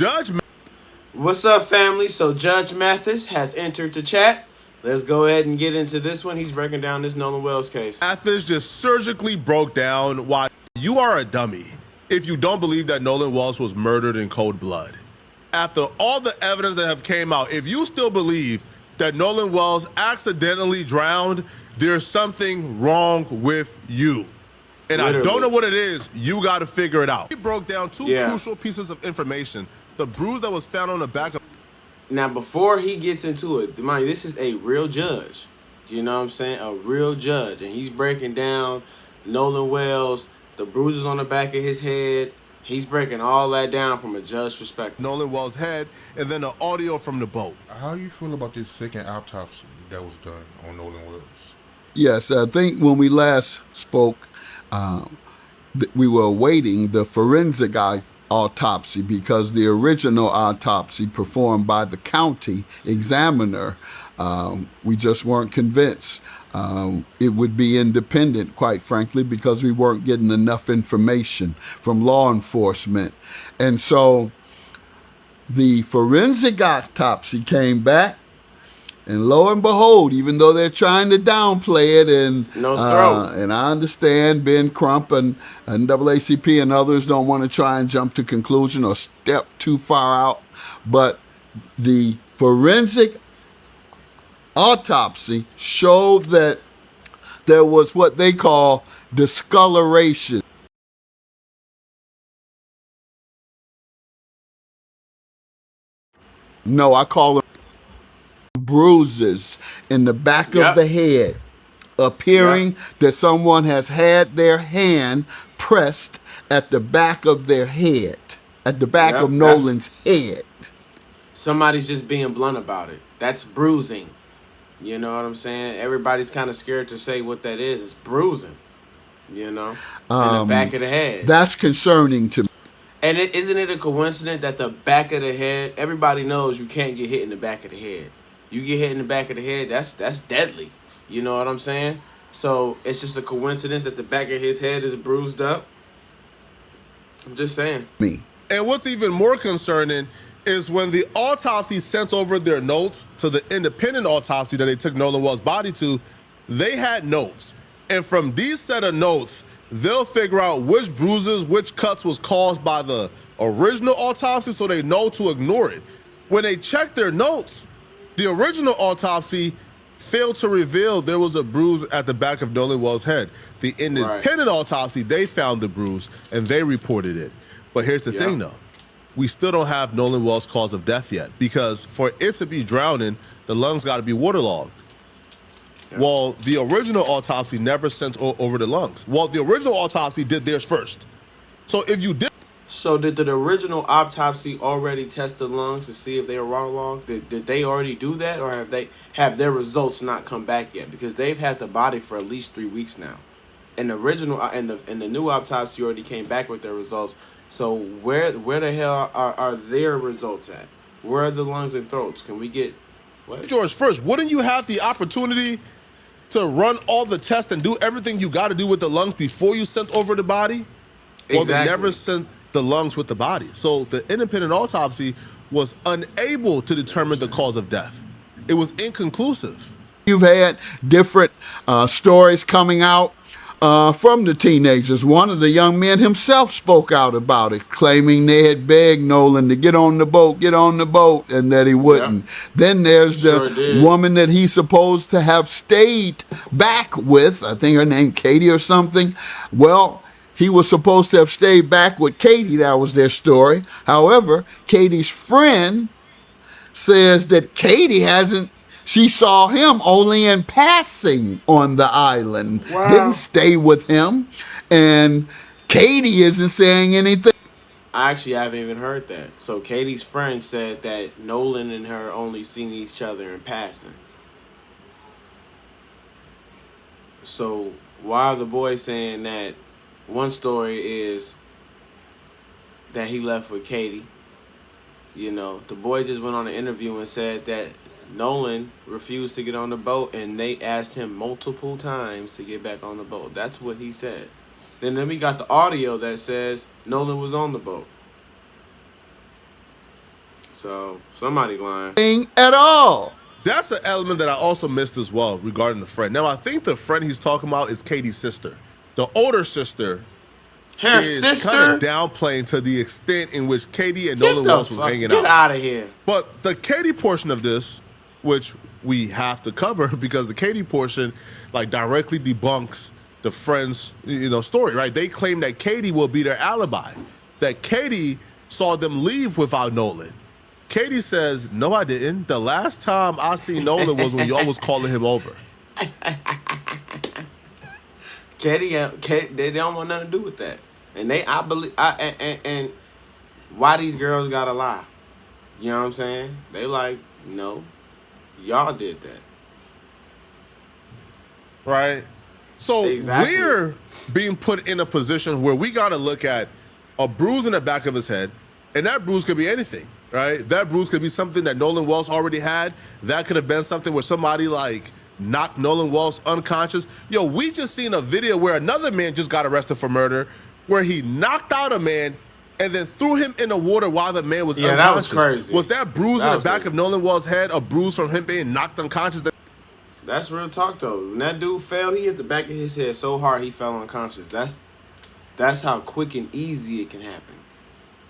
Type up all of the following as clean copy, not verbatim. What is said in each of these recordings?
Judge What's up, family? So Judge Mathis has entered the chat. Let's go ahead and get into this one. He's breaking down this Nolan Wells case. Mathis just surgically broke down why you are a dummy if you don't believe that Nolan Wells was murdered in cold blood. After all the evidence that have came out, if you still believe that Nolan Wells accidentally drowned, there's something wrong with you. And literally, I don't know what it is. You got to figure it out. He broke down two crucial pieces of information. The bruise that was found on the back of... Now, before he gets into it, mind you, this is a real judge. You know what I'm saying? A real judge. And he's breaking down Nolan Wells, the bruises on the back of his head. He's breaking all that down from a judge's perspective. Nolan Wells' head, and then the audio from the boat. How you feel about this second autopsy that was done on Nolan Wells? Yes, I think when we last spoke, we were awaiting the forensic autopsy because the original autopsy performed by the county examiner, we just weren't convinced it would be independent, quite frankly, because we weren't getting enough information from law enforcement. And so the forensic autopsy came back, and lo and behold, even though they're trying to downplay it, and I understand Ben Crump and NAACP and others don't want to try and jump to conclusion or step too far out, but the forensic autopsy showed that there was what they call discoloration. No, I call them bruises in the back of the head, appearing that someone has had their hand pressed at the back of their head, at the back of Nolan's head. Somebody's just being blunt about it. That's bruising. You know what I'm saying? Everybody's kind of scared to say what that is. It's bruising, you know, in the back of the head. That's concerning to me. And isn't it a coincidence that the back of the head, everybody knows you can't get hit in the back of the head. You get hit in the back of the head, that's deadly. You know what I'm saying? So it's just a coincidence that the back of his head is bruised up. I'm just saying. And what's even more concerning is when the autopsy sent over their notes to the independent autopsy that they took Nolan Wells' body to, they had notes. And from these set of notes, they'll figure out which bruises, which cuts was caused by the original autopsy so they know to ignore it. When they check their notes, the original autopsy failed to reveal there was a bruise at the back of Nolan Wells' head. The independent autopsy, they found the bruise and they reported it. But here's the thing though. We still don't have Nolan Wells' cause of death yet because for it to be drowning, the lungs got to be waterlogged. Well, the original autopsy never sent over the lungs. Well, the original autopsy did theirs first. So if you did... So did the original autopsy already test the lungs to see if they were waterlogged? Did they already do that, or have their results not come back yet? Because they've had the body for at least 3 weeks now. And the original and the new autopsy already came back with their results. So where the hell are their results at? Where are the lungs and throats? Can we get what? George, first, wouldn't you have the opportunity to run all the tests and do everything you got to do with the lungs before you sent over the body? Well, they never sent the lungs with the body. So the independent autopsy was unable to determine the cause of death. It was inconclusive. You've had different stories coming out from the teenagers. One of the young men himself spoke out about it, claiming they had begged Nolan to get on the boat, and that he wouldn't. Then there's the woman that he's supposed to have stayed back with. I think her name Katie or something. Well, he was supposed to have stayed back with Katie. That was their story. However, Katie's friend says that Katie hasn't. She saw him only in passing on the island, didn't stay with him, and Katie isn't saying anything. I actually haven't even heard that. So Katie's friend said that Nolan and her only seen each other in passing. So why are the boys saying that? One story is that he left with Katie. You know, the boy just went on an interview and said that Nolan refused to get on the boat, and they asked him multiple times to get back on the boat. That's what he said. Then we got the audio that says Nolan was on the boat. So somebody lying. Thing at all. That's an element that I also missed as well regarding the friend. Now, I think the friend he's talking about is Katie's sister. The older sister Her is sister. kind of downplaying to the extent in which Katie and Get Nolan the Wells was fuck- hanging Get out. out of here. But the Katie portion of this, which we have to cover because the Katie portion like directly debunks the friend's story, right? They claim that Katie will be their alibi, that Katie saw them leave without Nolan. Katie says, no, I didn't. The last time I seen Nolan was when y'all was calling him over. Katie, they don't want nothing to do with that. And and why these girls gotta lie? You know what I'm saying? They like, no, y'all did that. Right? So Exactly. we're being put in a position where we got to look at a bruise in the back of his head, and that bruise could be anything, right? That bruise could be something that Nolan Wells already had. That could have been something where somebody like knocked Nolan Wells unconscious. Yo, we just seen a video where another man just got arrested for murder, where he knocked out a man and then threw him in the water while the man was unconscious. That was crazy. Was that bruise That in the was back crazy. of Nolan Wells' head a bruise from him being knocked unconscious? That's real talk though. When that dude fell, he hit the back of his head so hard he fell unconscious. That's how quick and easy it can happen.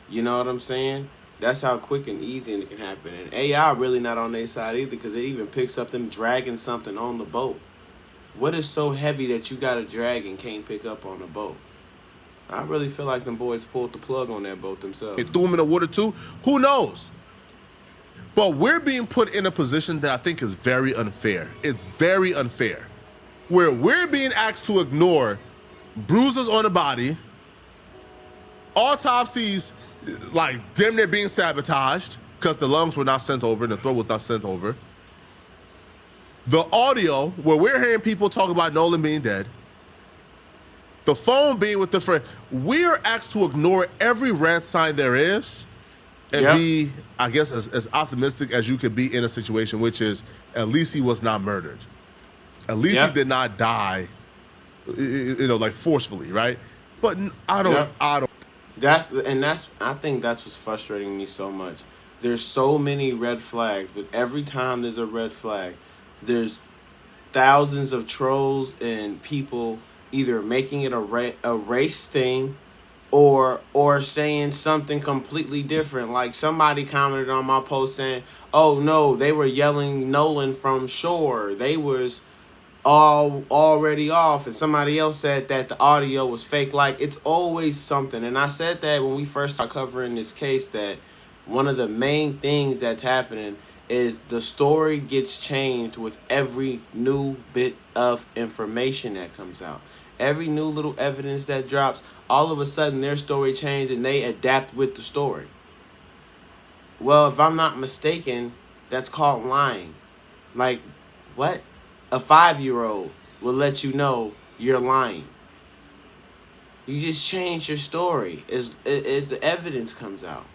You know what I'm saying? That's how quick and easy it can happen. And AI really not on their side either, because it even picks up them dragging something on the boat. What is so heavy that you got to drag and can't pick up on the boat? I really feel like them boys pulled the plug on that boat themselves. They threw him in the water too. Who knows? But we're being put in a position that I think is very unfair. It's very unfair. Where we're being asked to ignore bruises on the body, autopsies like damn near being sabotaged because the lungs were not sent over and the throat was not sent over. The audio where we're hearing people talk about Nolan being dead. The phone being with the friend. We're asked to ignore every red sign there is and Yep. be, I guess, as optimistic as you could be in a situation, which is at least he was not murdered. At least Yep. he did not die, like forcefully, right? But I don't. Yep. I don't. I think that's what's frustrating me so much. There's so many red flags, but every time there's a red flag, there's thousands of trolls and people either making it a race thing or saying something completely different. Like somebody commented on my post saying, "Oh no, they were yelling Nolan from shore. They was already off," and somebody else said that the audio was fake. Like, it's always something. And I said that when we first started covering this case, that one of the main things that's happening is the story gets changed with every new bit of information that comes out. Every new little evidence that drops, all of a sudden their story changed and they adapt with the story. Well, if I'm not mistaken, that's called lying. Like, what? A 5-year-old will let you know you're lying. You just change your story as the evidence comes out.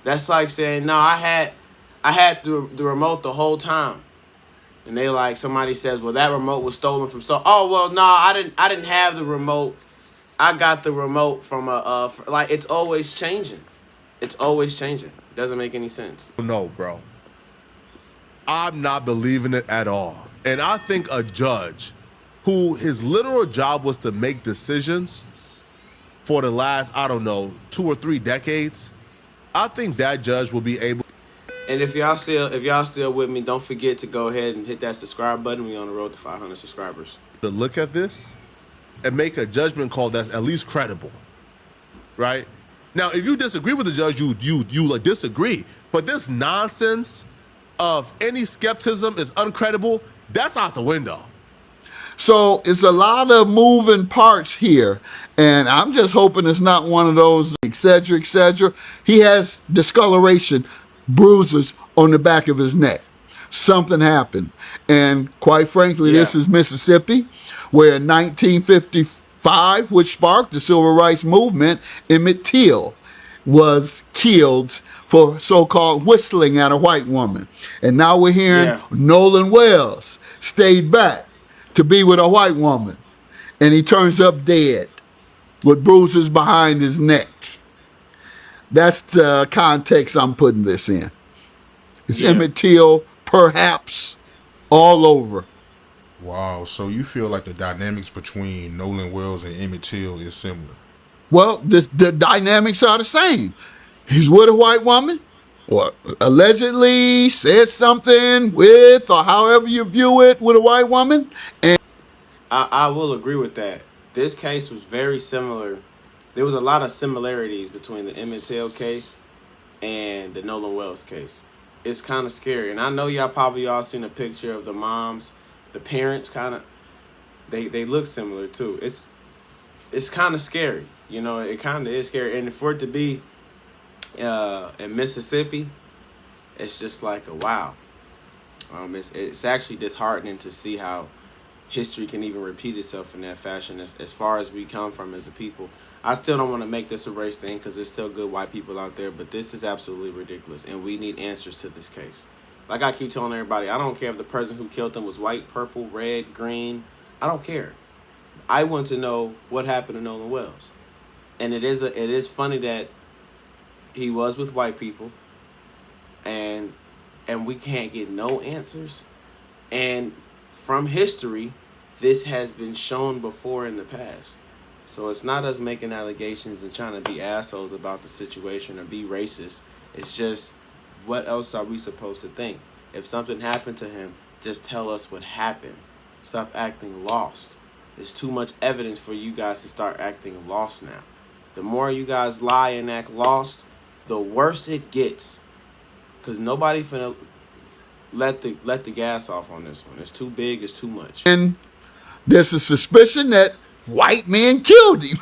That's like saying, no, I had the remote the whole time. And they like, somebody says, well, that remote was stolen from so. Oh, well, no, I didn't have the remote. I got the remote from like, it's always changing. It's always changing. It doesn't make any sense. No, bro. I'm not believing it at all. And I think a judge who his literal job was to make decisions for the last, 2 or 3 decades, I think that judge will be able. And if y'all still with me, don't forget to go ahead and hit that subscribe button. We on the road to 500 subscribers. To look at this and make a judgment call that's at least credible, right? Now, if you disagree with the judge, you like disagree. But this nonsense of any skepticism is uncredible. That's out the window. So it's a lot of moving parts here. And I'm just hoping it's not one of those, et cetera, et cetera. He has discoloration, bruises on the back of his neck. Something happened. And quite frankly, this is Mississippi, where in 1955, which sparked the civil rights movement, Emmett Till was killed for so-called whistling at a white woman. And now we're hearing Nolan Wells stayed back to be with a white woman. And he turns up dead with bruises behind his neck. That's the context I'm putting this in. It's Yeah. Emmett Till, perhaps, all over. Wow. So you feel like the dynamics between Nolan Wells and Emmett Till is similar? Well, the dynamics are the same. He's with a white woman, or allegedly said something with, or however you view it, with a white woman. And I will agree with that. This case was very similar. There was a lot of similarities between the Emmett Till case and the Nolan Wells case. It's kind of scary, and I know y'all probably all seen a picture of the moms, the parents. Kind of, they look similar too. It's kind of scary, you know. It kind of is scary, and for it to be in Mississippi, it's just like a wow. It's actually disheartening to see how history can even repeat itself in that fashion as far as we come from as a people. I still don't want to make this a race thing because there's still good white people out there, but this is absolutely ridiculous, and we need answers to this case. Like I keep telling everybody, I don't care if the person who killed them was white, purple, red, green. I don't care. I want to know what happened to Nolan Wells. And it is funny that he was with white people, and we can't get no answers. And from history, this has been shown before in the past. So it's not us making allegations and trying to be assholes about the situation or be racist. It's just, what else are we supposed to think? If something happened to him, just tell us what happened. Stop acting lost. There's too much evidence for you guys to start acting lost now. The more you guys lie and act lost, the worse it gets. Because nobody finna let the gas off on this one. It's too big, it's too much. there's a suspicion that white men killed him.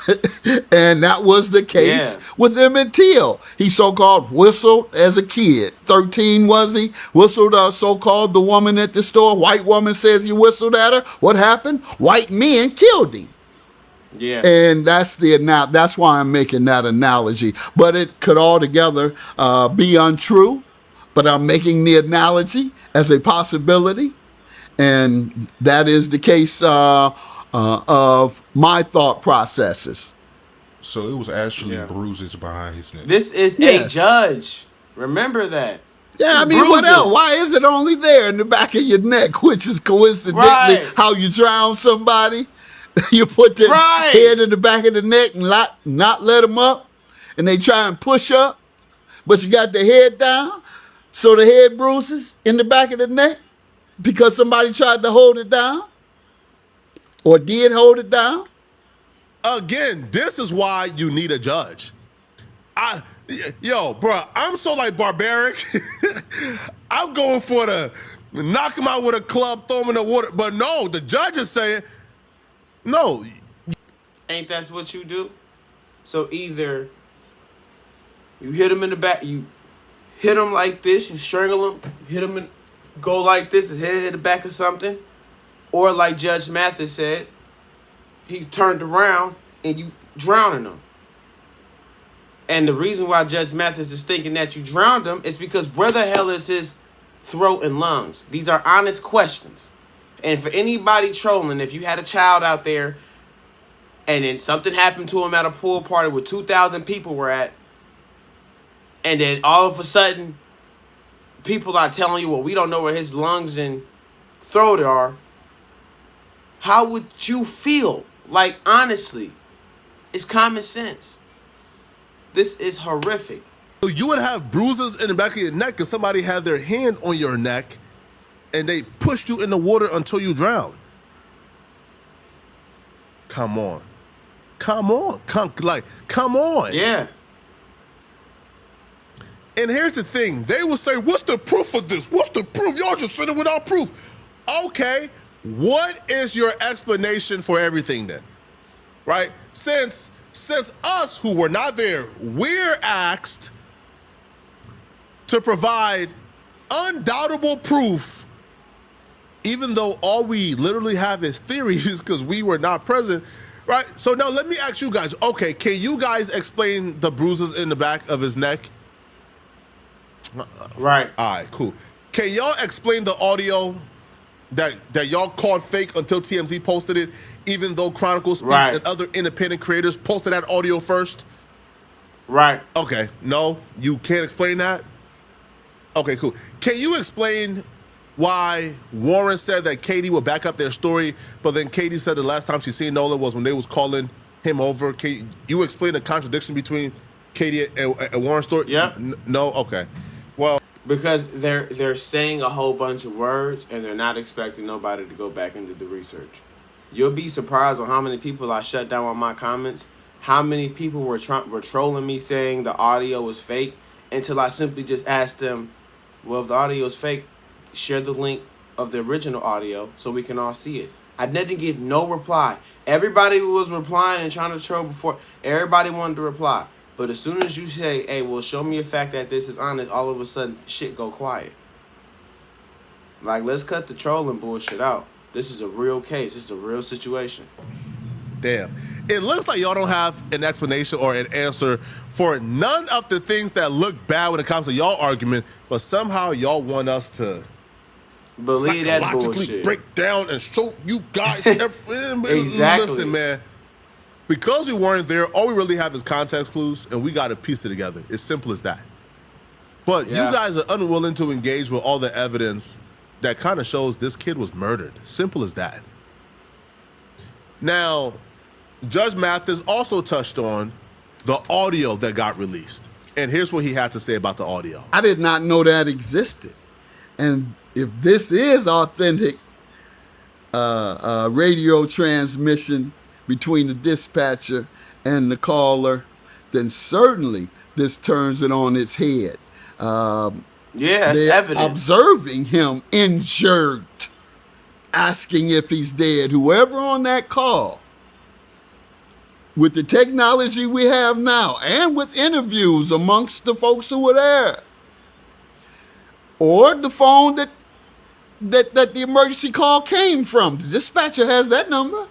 And that was the case with Emmett Till. He so-called whistled as a kid. 13 was he? Whistled so-called the woman at the store. White woman says he whistled at her. What happened? White men killed him. Yeah. And that's why I'm making that analogy. But it could altogether be untrue. But I'm making the analogy as a possibility. And that is the case of my thought processes. So it was actually bruises behind his neck. This is a judge. Remember that. Yeah, I mean, what else? Why is it only there in the back of your neck, which is coincidentally how you drown somebody? You put the head in the back of the neck and not let them up, and they try and push up, but you got the head down, so the head bruises in the back of the neck because somebody tried to hold it down or did hold it down. Again, this is why you need a judge. Bro, I'm so like barbaric. I'm going for the knock him out with a club, throw him in the water. But no, the judge is saying, no. Ain't that what you do? So either you hit him in the back, you hit him like this, you strangle him, hit him and go like this, his head hit the back of something. Or like Judge Mathis said, he turned around and you drowning him. And the reason why Judge Mathis is thinking that you drowned him is because where the hell is his throat and lungs? These are honest questions. And for anybody trolling, if you had a child out there and then something happened to him at a pool party where 2,000 people were at, and then all of a sudden people are telling you, well, we don't know where his lungs and throat are, how would you feel? Like, honestly, it's common sense. This is horrific. You would have bruises in the back of your neck because somebody had their hand on your neck and they pushed you in the water until you drowned. Come on. Come on. Come on. Yeah. And here's the thing. They will say, what's the proof of this? What's the proof? Y'all just sitting without proof. Okay. What is your explanation for everything then? Right? Since us who were not there, we're asked to provide undoubtable proof, even though all we literally have is theories because we were not present, right? So now let me ask you guys, okay, can you guys explain the bruises in the back of his neck? Right. All right, cool. Can y'all explain the audio that y'all called fake until TMZ posted it, even though Chronicle Speaks and other independent creators posted that audio first? Right. Okay, no, you can't explain that? Okay, cool. Can you explain why Warren said that Katie would back up their story, but then Katie said the last time she seen Nolan was when they was calling him over? Can you explain the contradiction between Katie and Warren's story? Yeah. No? Okay. Well, Because they're saying a whole bunch of words and they're not expecting nobody to go back and do the research. You'll be surprised on how many people I shut down on my comments. How many people were trolling me saying the audio was fake until I simply just asked them, well, if the audio is fake, share the link of the original audio so we can all see it. I didn't get no reply. Everybody was replying and trying to troll before. Everybody wanted to reply. But as soon as you say, hey, well, show me a fact that this is honest, all of a sudden, shit go quiet. Like, let's cut the trolling bullshit out. This is a real case. This is a real situation. damn. It looks like y'all don't have an explanation or an answer for none of the things that look bad when it comes to y'all argument, but somehow y'all want us to Believe that psychologically bullshit. break down and show you guys everything. Exactly. Listen, man. Because we weren't there, all we really have is context clues, and we got to piece it together. It's simple as that. But Yeah. you guys are unwilling to engage with all the evidence that kind of shows this kid was murdered. Simple as that. Now, Judge Mathis also touched on the audio that got released. And here's what he had to say about the audio. I did not know that existed. And if this is authentic radio transmission between the dispatcher and the caller, then certainly this turns it on its head. Yeah, it's They're evidence. observing him injured, asking if he's dead. Whoever on that call, with the technology we have now, and with interviews amongst the folks who were there, or the phone that the emergency call came from, the dispatcher has that number.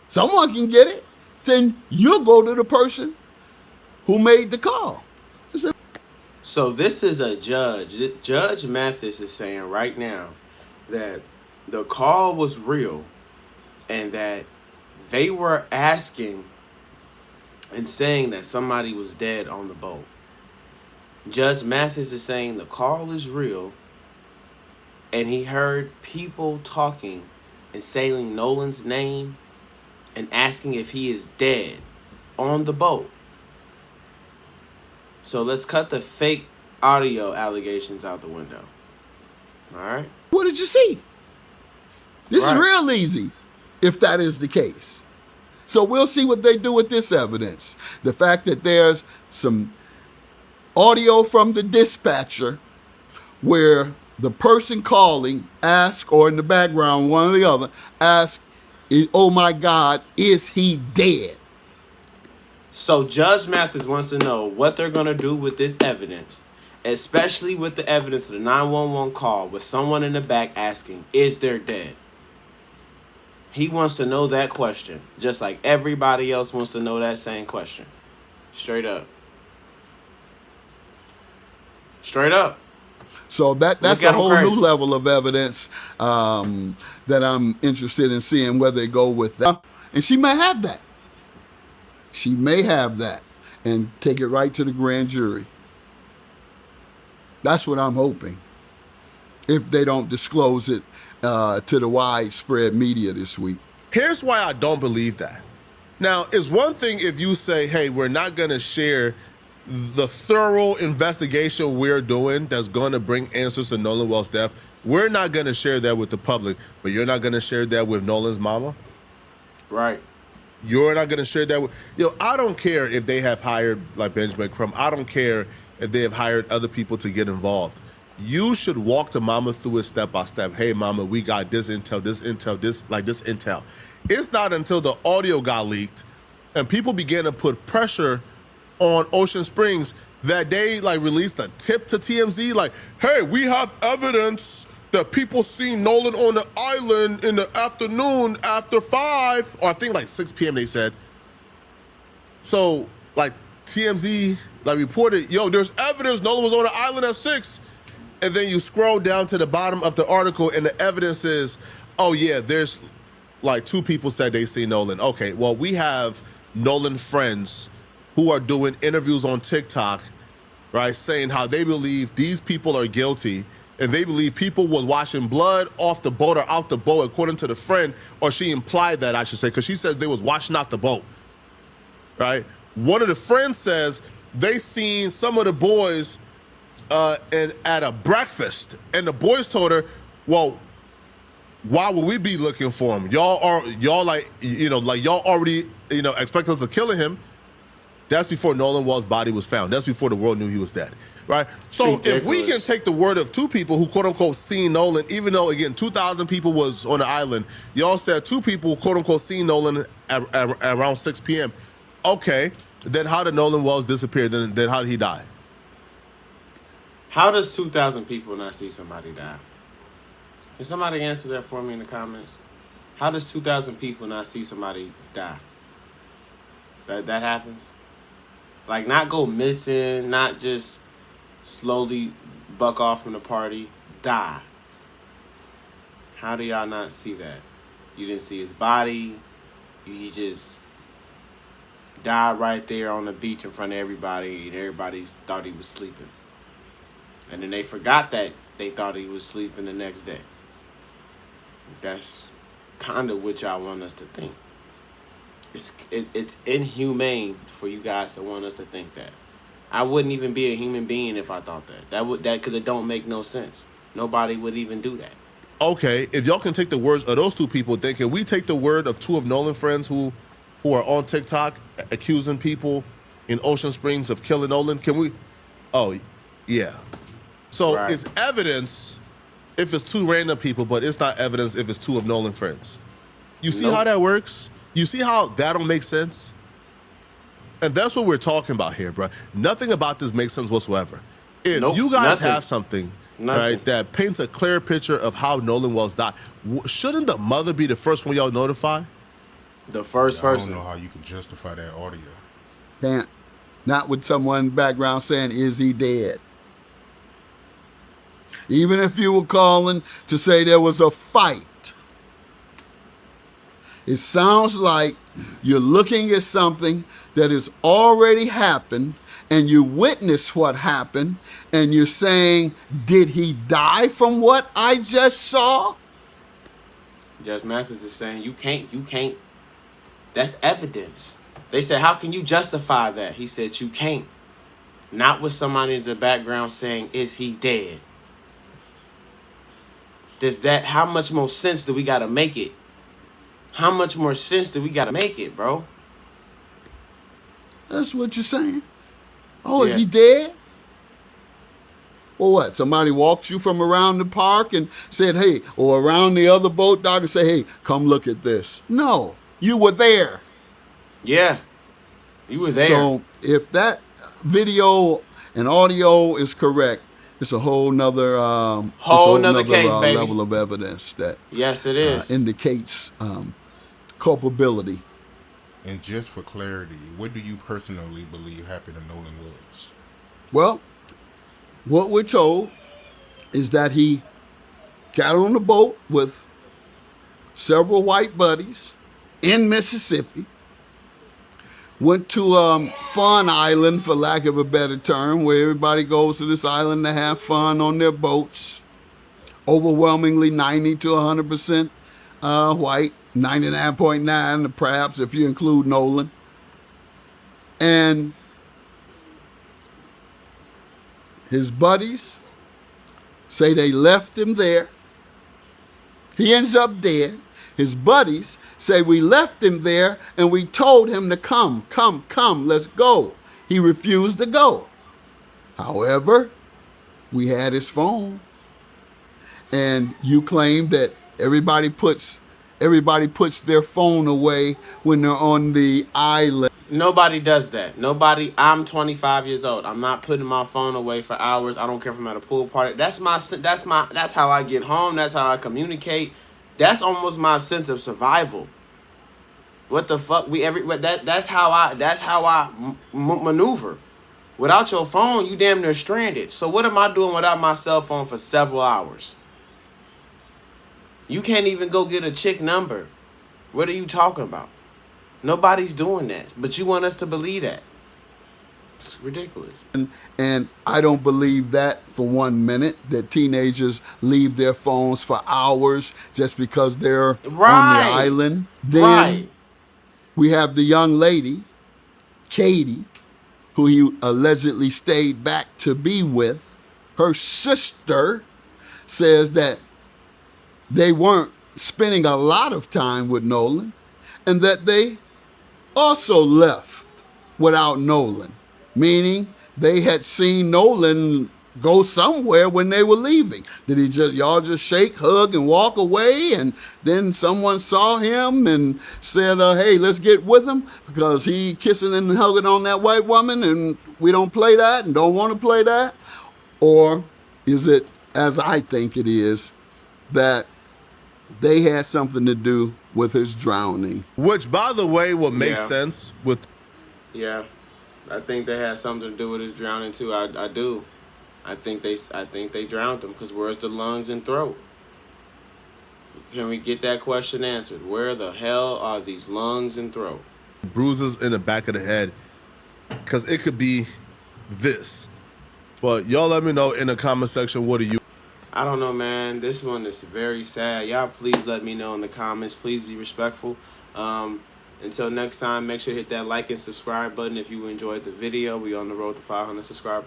Someone can get it. Then you'll go to the person who made the call. So this is a judge. Judge Mathis is saying right now that the call was real and that they were asking and saying that somebody was dead on the boat. Judge Mathis is saying the call is real and he heard people talking and saying Nolan's name and asking if he is dead on the boat. So let's cut the fake audio allegations out the window. All right? What did you see? This is Right. real easy, if that is the case. So we'll see what they do with this evidence. The fact that there's some audio from the dispatcher where the person calling asks, or in the background, one or the other, asks, oh my God, is he dead? So Judge Mathis wants to know what they're going to do with this evidence, especially with the evidence of the 911 call with someone in the back asking, is there dead? He wants to know that question, just like everybody else wants to know that same question. Straight up. Straight up. So that's Look a at 'em whole crazy. new level of evidence that I'm interested in seeing where they go with that. And she may have that. She may have that and take it right to the grand jury. That's what I'm hoping, if they don't disclose it to the widespread media this week. Here's why I don't believe that. Now, it's one thing if you say, hey, we're not going to share the thorough investigation we're doing that's going to bring answers to Nolan Wells' death. We're not going to share that with the public, but you're not going to share that with Nolan's mama? Right. You're not going to share that with... I don't care if they have hired, like Benjamin Crumb. I don't care if they have hired other people to get involved. You should walk the mama through it step by step. Hey, mama, we got this intel, this intel. It's not until the audio got leaked and people began to put pressure on Ocean Springs that they released a tip to TMZ like, hey, we have evidence that people seen Nolan on the island in the afternoon after 5, or I think 6 p.m. they said. So TMZ reported, yo, there's evidence Nolan was on the island at 6. And then you scroll down to the bottom of the article and the evidence is, oh yeah, there's 2 people said they see Nolan. Okay, well, we have Nolan friends who are doing interviews on TikTok, right, saying how they believe these people are guilty, and they believe people was washing blood off the boat or out the boat, according to the friend, or she implied that, I should say, because she says they was washing out the boat, right? One of the friends says they seen some of the boys at a breakfast, and the boys told her, well, why would we be looking for him? Y'all already, expect us to kill him. That's before Nolan Wells' body was found. That's before the world knew he was dead, right? So if we can take the word of two people who, quote unquote, seen Nolan, even though, again, 2,000 people was on the island, y'all said two people, quote unquote, seen Nolan at around 6 p.m. Okay, then how did Nolan Wells disappear? Then how did he die? How does 2,000 people not see somebody die? Can somebody answer that for me in the comments? How does 2,000 people not see somebody die? That happens? Like, not go missing, not just slowly buck off from the party, die. How do y'all not see that? You didn't see his body. He just died right there on the beach in front of everybody, and everybody thought he was sleeping. And then they forgot that they thought he was sleeping the next day. That's kind of what y'all want us to think. It's inhumane for you guys to want us to think that. I wouldn't even be a human being if I thought that. Because it don't make no sense. Nobody would even do that. Okay, if y'all can take the words of those two people, then can we take the word of two of Nolan friends who are on TikTok accusing people in Ocean Springs of killing Nolan? Can we? Oh, yeah. So Right. It's evidence if it's two random people, but it's not evidence if it's two of Nolan friends. You see Nope. how that works? You see how that don't make sense? And that's what we're talking about here, bro. Nothing about this makes sense whatsoever. If Nope, you guys nothing. have something, right, that paints a clear picture of how Nolan Wells died, shouldn't the mother be the first one y'all notify? The first I person. don't know how you can justify that audio. Can't. Not with someone in the background saying, is he dead? Even if you were calling to say there was a fight, it sounds like you're looking at something that has already happened and you witnessed what happened and you're saying, did he die from what I just saw? Judge Mathis is saying you can't. That's evidence. They said, how can you justify that? He said, you can't. Not with somebody in the background saying, is he dead? How much more sense do we gotta make it? How much more sense do we gotta make it, bro? That's what you're saying. Oh, is Yeah. he dead? Or what? Somebody walked you from around the park and said, hey, or around the other boat dock and say, hey, come look at this. No, you were there. Yeah. You were there. So if that video and audio is correct, it's a whole nother Case, baby. level of evidence that Yes, it is. indicates culpability. And just for clarity, what do you personally believe happened to Nolan Wells? Well, what we're told is that he got on the boat with several white buddies in Mississippi, went to Fun Island, for lack of a better term, where everybody goes to this island to have fun on their boats. Overwhelmingly 90 to 100% white, 99.9 perhaps if you include Nolan. And his buddies say they left him there. He ends up dead. His buddies say we left him there and we told him to come, let's go. He refused to go. However, we had his phone. And you claim that everybody puts their phone away when they're on the island. Nobody does that. I'm 25 years old. I'm not putting my phone away for hours. I don't care if I'm at a pool party. That's how I get home. That's how I communicate. That's almost my sense of survival. What the fuck? That's how I maneuver. Without your phone, you damn near stranded. So what am I doing without my cell phone for several hours? You can't even go get a chick number. What are you talking about? Nobody's doing that. But you want us to believe that. It's ridiculous. And I don't believe that for 1 minute, that teenagers leave their phones for hours just because they're on the Right. island. Then Right. we have the young lady, Katie, who he allegedly stayed back to be with. Her sister says that they weren't spending a lot of time with Nolan and that they also left without Nolan, meaning they had seen Nolan go somewhere when they were leaving. Did y'all just shake, hug, and walk away, and then someone saw him and said, hey, let's get with him because he kissing and hugging on that white woman and we don't play that and don't want to play that? Or is it, as I think it is, that they had something to do with his drowning? Which, by the way, would make Yeah. sense with. Yeah, I think they had something to do with his drowning too. I do. I think they drowned him because where's the lungs and throat? Can we get that question answered? Where the hell are these lungs and throat? Bruises in the back of the head, because it could be this. But y'all let me know in the comment section, what do you? I don't know, man. This one is very sad. Y'all please let me know in the comments. Please be respectful. Until next time, make sure to hit that like and subscribe button if you enjoyed the video. We on the road to 500 subscribers.